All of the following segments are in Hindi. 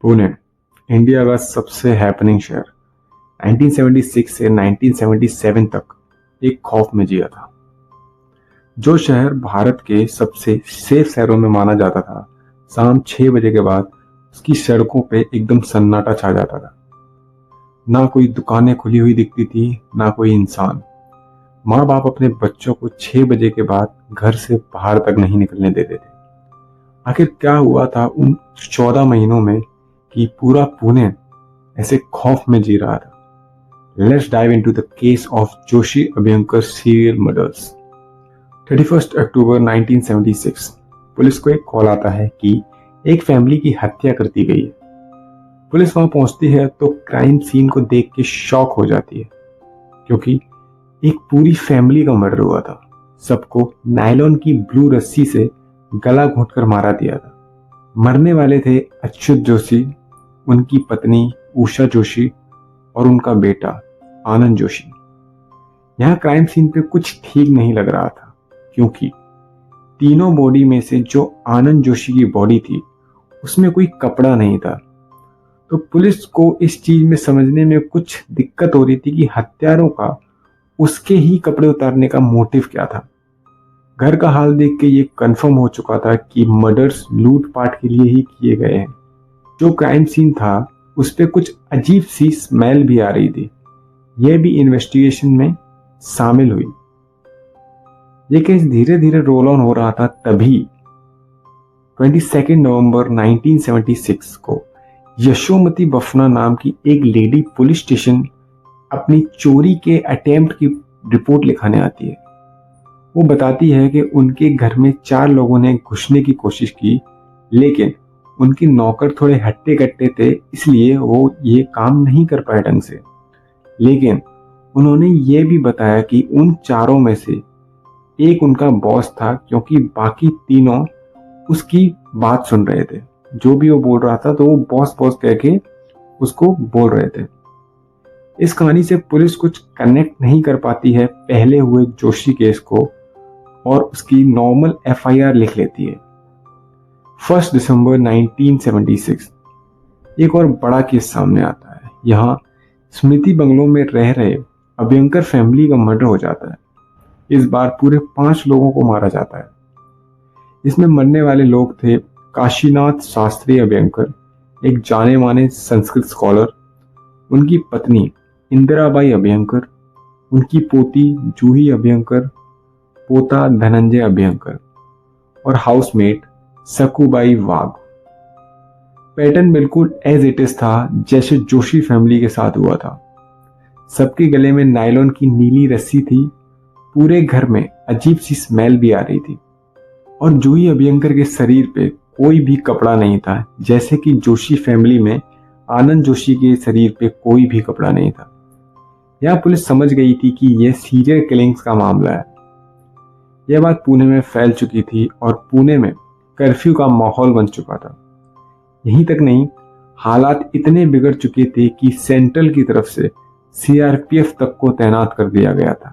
पुणे, इंडिया का सबसे हैपनिंग शहर, 1976 से 1977 तक एक खौफ में जिया था। जो शहर भारत के सबसे सेफ शहरों में माना जाता था, शाम 6 बजे के बाद उसकी सड़कों पे एकदम सन्नाटा छा जाता था। ना कोई दुकानें खुली हुई दिखती थी, ना कोई इंसान। माँ बाप अपने बच्चों को 6 बजे के बाद घर से बाहर तक नहीं निकलने देते थे। आखिर क्या हुआ था उन 14 महीनों में कि पूरा पुणे ऐसे खौफ में जी रहा था? Let's dive into the case of Joshi Abhyankar serial murders. 31 October 1976 police को एक कॉल आता है कि एक फैमिली की हत्या कर दी गई है। पुलिस वहां पहुंचती है तो क्राइम सीन को देख के शॉक हो जाती है, क्योंकि एक पूरी फैमिली का मर्डर हुआ था। सबको नायलॉन की ब्लू रस्सी से गला घोंटकर मारा दिया था। मरने वाले थे अच्युत जोशी, उनकी पत्नी उषा जोशी और उनका बेटा आनंद जोशी। यहाँ क्राइम सीन पे कुछ ठीक नहीं लग रहा था, क्योंकि तीनों बॉडी में से जो आनंद जोशी की बॉडी थी उसमें कोई कपड़ा नहीं था। तो पुलिस को इस चीज में समझने में कुछ दिक्कत हो रही थी कि हत्यारों का उसके ही कपड़े उतारने का मोटिव क्या था। घर का हाल देख के ये कंफर्म हो चुका था कि मर्डर्स लूटपाट के लिए ही किए गए हैं। जो क्राइम सीन था उस पे कुछ अजीब सी स्मेल भी आ रही थी। यह भी इन्वेस्टिगेशन में शामिल हुई। ये केस धीरे धीरे रोल ऑन हो रहा था। तभी 22 नवंबर 1976 को यशोमती बफना नाम की एक लेडी पुलिस स्टेशन अपनी चोरी के अटेम्प्ट की रिपोर्ट लिखाने आती है। वो बताती है कि उनके घर में 4 लोगों ने घुसने की कोशिश की, लेकिन उनके नौकर थोड़े हट्टे कट्टे थे, इसलिए वो ये काम नहीं कर पाए ढंग से। लेकिन उन्होंने ये भी बताया कि उन 4 में से एक उनका बॉस था, क्योंकि बाकी तीनों उसकी बात सुन रहे थे। जो भी वो बोल रहा था तो वो बॉस बॉस कह के उसको बोल रहे थे। इस कहानी से पुलिस कुछ कनेक्ट नहीं कर पाती है पहले हुए जोशी केस को, और उसकी नॉर्मल एफआईआर लिख लेती है। 1 दिसंबर 1976 एक और बड़ा केस सामने आता है। यहाँ स्मृति बंगलों में रह रहे अभ्यंकर फैमिली का मर्डर हो जाता है। इस बार पूरे 5 लोगों को मारा जाता है। इसमें मरने वाले लोग थे काशीनाथ शास्त्री अभ्यंकर, एक जाने माने संस्कृत स्कॉलर, उनकी पत्नी इंदिराबाई अभ्यंकर, उनकी पोती जूही अभ्यंकर, पोता धनंजय अभ्यंकर और हाउसमेट सकुबाई वाघ। पैटर्न बिल्कुल एज इट इज था जैसे जोशी फैमिली के साथ हुआ था। सबके गले में नायलॉन की नीली रस्सी थी। पूरे घर में अजीब सी स्मेल भी आ रही थी, और जूही अभ्यंकर के शरीर पे कोई भी कपड़ा नहीं था, जैसे कि जोशी फैमिली में आनंद जोशी के शरीर पे कोई भी कपड़ा नहीं था। यह पुलिस समझ गई थी कि यह सीरियल किलिंग्स का मामला है। यह बात पुणे में फैल चुकी थी और पुणे में कर्फ्यू का माहौल बन चुका था। यहीं तक नहीं, हालात इतने बिगड़ चुके थे कि सेंट्रल की तरफ से सीआरपीएफ तक को तैनात कर दिया गया था।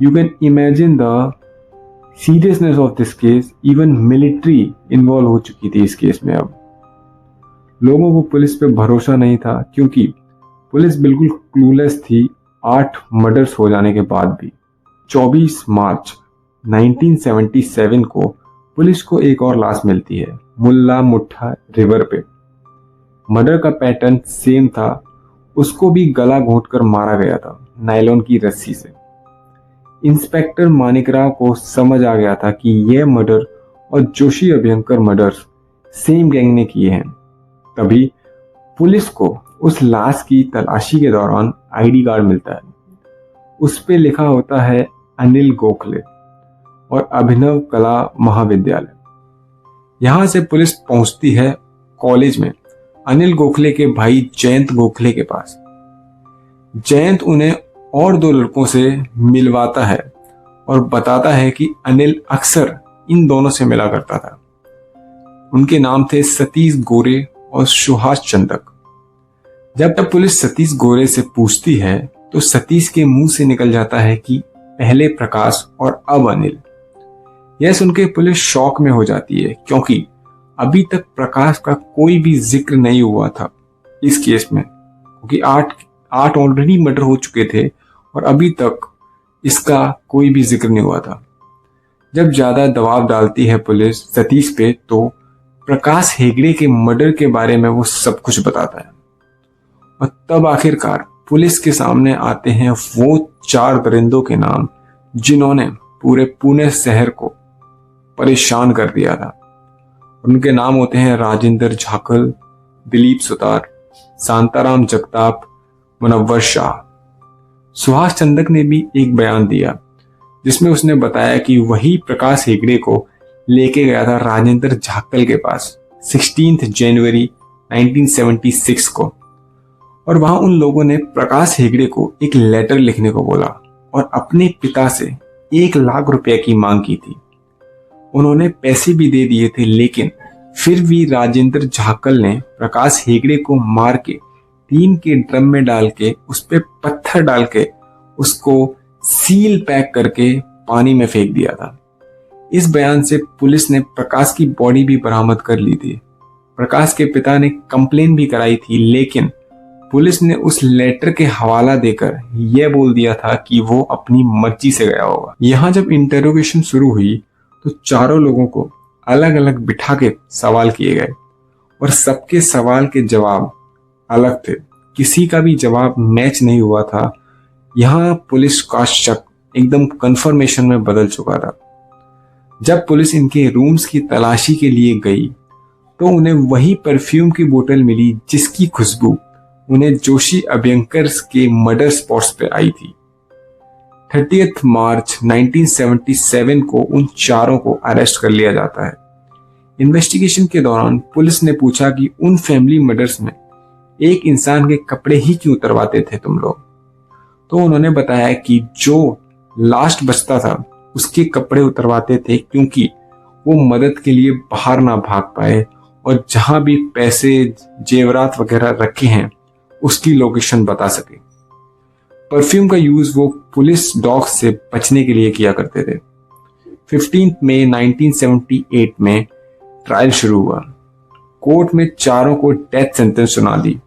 You can imagine the seriousness of this case. Even military involve हो चुकी थी इस केस में। अब लोगों को पुलिस पे भरोसा नहीं था, क्योंकि पुलिस बिल्कुल क्लूलेस थी 8 मर्डर्स हो जाने के बाद भी। 24 मार्च 1977 को पुलिस को एक और लाश मिलती है मुल्ला मुट्ठा रिवर पे। मर्डर का पैटर्न सेम था, उसको भी गला घोंटकर मारा गया था नायलॉन की रस्सी से। इंस्पेक्टर मानिकराव को समझ आ गया था कि यह मर्डर और Joshi Abhyankar murders same gang ने किए हैं। तभी पुलिस को उस लाश की तलाशी के दौरान आईडी कार्ड मिलता है। उस पे लिखा होता है अनिल गोखले और अभिनव कला महाविद्यालय। यहां से पुलिस पहुंचती है कॉलेज में अनिल गोखले के भाई जयंत गोखले के पास। जयंत उन्हें और 2 लड़कों से मिलवाता है और बताता है कि अनिल अक्सर इन दोनों से मिला करता था। उनके नाम थे सतीश गोरे और सुहास चंदक। जब पुलिस सतीश गोरे से पूछती है तो सतीश के मुंह से निकल जाता है कि पहले प्रकाश और अब अनिल। यह सुनकर पुलिस शॉक में हो जाती है, क्योंकि अभी तक प्रकाश का कोई भी जिक्र नहीं हुआ था इस केस में, क्योंकि आठ ऑलरेडी मर्डर हो चुके थे और अभी तक इसका कोई भी जिक्र नहीं हुआ था। जब ज्यादा दबाव डालती है पुलिस सतीश पे, तो प्रकाश हेगड़े के मर्डर के बारे में वो सब कुछ बताता है। और तब आखिरकार पुलिस के सामने आते हैं वो 4 दरिंदों के नाम जिन्होंने पूरे पुणे शहर को परेशान कर दिया था। उनके नाम होते हैं राजेंद्र झाकल, दिलीप सुतार, शांताराम जगताप, मुनव्वर शाह। सुभाष चंदक ने भी एक बयान दिया जिसमें उसने बताया कि वही प्रकाश हेगड़े को लेके गया था राजेंद्र झाकल के पास 16 जनवरी 1976 को, और वहां उन लोगों ने प्रकाश हेगड़े को एक लेटर लिखने को बोला और अपने पिता से 1 लाख रुपए की मांग की थी। उन्होंने पैसे भी दे दिए थे, लेकिन फिर भी राजेंद्र झाकल ने प्रकाश हेगड़े को मार के टीन के ड्रम में डाल के उस पे पत्थर डाल के उसको सील पैक करके पानी में फेंक दिया था। इस बयान से पुलिस ने प्रकाश की बॉडी भी बरामद कर ली थी। प्रकाश के पिता ने कंप्लेन भी कराई थी, लेकिन पुलिस ने उस लेटर के हवाला देकर यह बोल दिया था कि वो अपनी मर्जी से गया होगा। यहाँ जब इंटेरोगेशन शुरू हुई तो चारों लोगों को अलग अलग बिठा के सवाल किए गए और सबके सवाल के जवाब अलग थे। किसी का भी जवाब मैच नहीं हुआ था। यहाँ पुलिस का शक एकदम कंफर्मेशन में बदल चुका था। जब पुलिस इनके रूम्स की तलाशी के लिए गई तो उन्हें वही परफ्यूम की बोतल मिली जिसकी खुशबू उन्हें जोशी अभ्यंकर के मर्डर स्पॉट्स पे आई थी। 30 मार्च 1977 को उन चारों को अरेस्ट कर लिया जाता है। इन्वेस्टिगेशन के दौरान पुलिस ने पूछा कि उन फैमिली मर्डर्स में एक इंसान के कपड़े ही क्यों उतरवाते थे तुम लोग? तो उन्होंने बताया कि जो लास्ट बचता था उसके कपड़े उतरवाते थे क्योंकि वो मदद के लिए बाहर ना भाग पाए और जहां भी पैसे जेवरात वगैरह रखे हैं उसकी लोकेशन बता सके। परफ्यूम का यूज वो पुलिस डॉग से बचने के लिए किया करते थे। 15 मई 1978 में ट्रायल शुरू हुआ। कोर्ट में चारों को डेथ सेंटेंस सुना दी।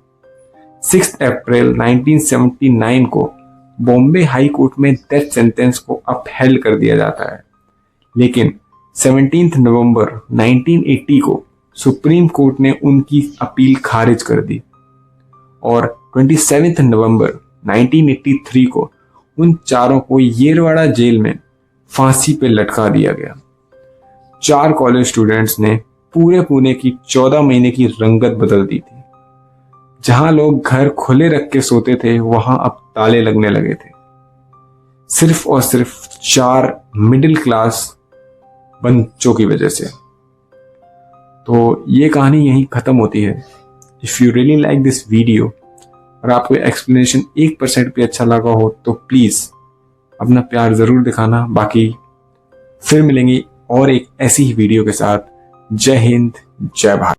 6 अप्रैल 1979 को बॉम्बे हाई कोर्ट में डेथ सेंटेंस को अपहेल्ड कर दिया जाता है, लेकिन 17 नवंबर 1980 को सुप्रीम कोर्ट ने उनकी अपील खारिज कर दी और 27 नवंबर 1983 को उन चारों को येरवाड़ा जेल में फांसी पे लटका दिया गया। 4 कॉलेज स्टूडेंट्स ने पूरे पुणे की 14 महीने की रंगत बदल दी थी। जहां लोग घर खुले रख के सोते थे वहां अब ताले लगने लगे थे, सिर्फ और सिर्फ 4 मिडिल क्लास बच्चों की वजह से। तो ये कहानी यहीं खत्म होती है। If you really like this video और आपको एक्सप्लेनेशन 1% भी अच्छा लगा हो तो प्लीज अपना प्यार जरूर दिखाना। बाकी फिर मिलेंगे और एक ऐसी ही वीडियो के साथ। जय हिंद, जय भारत।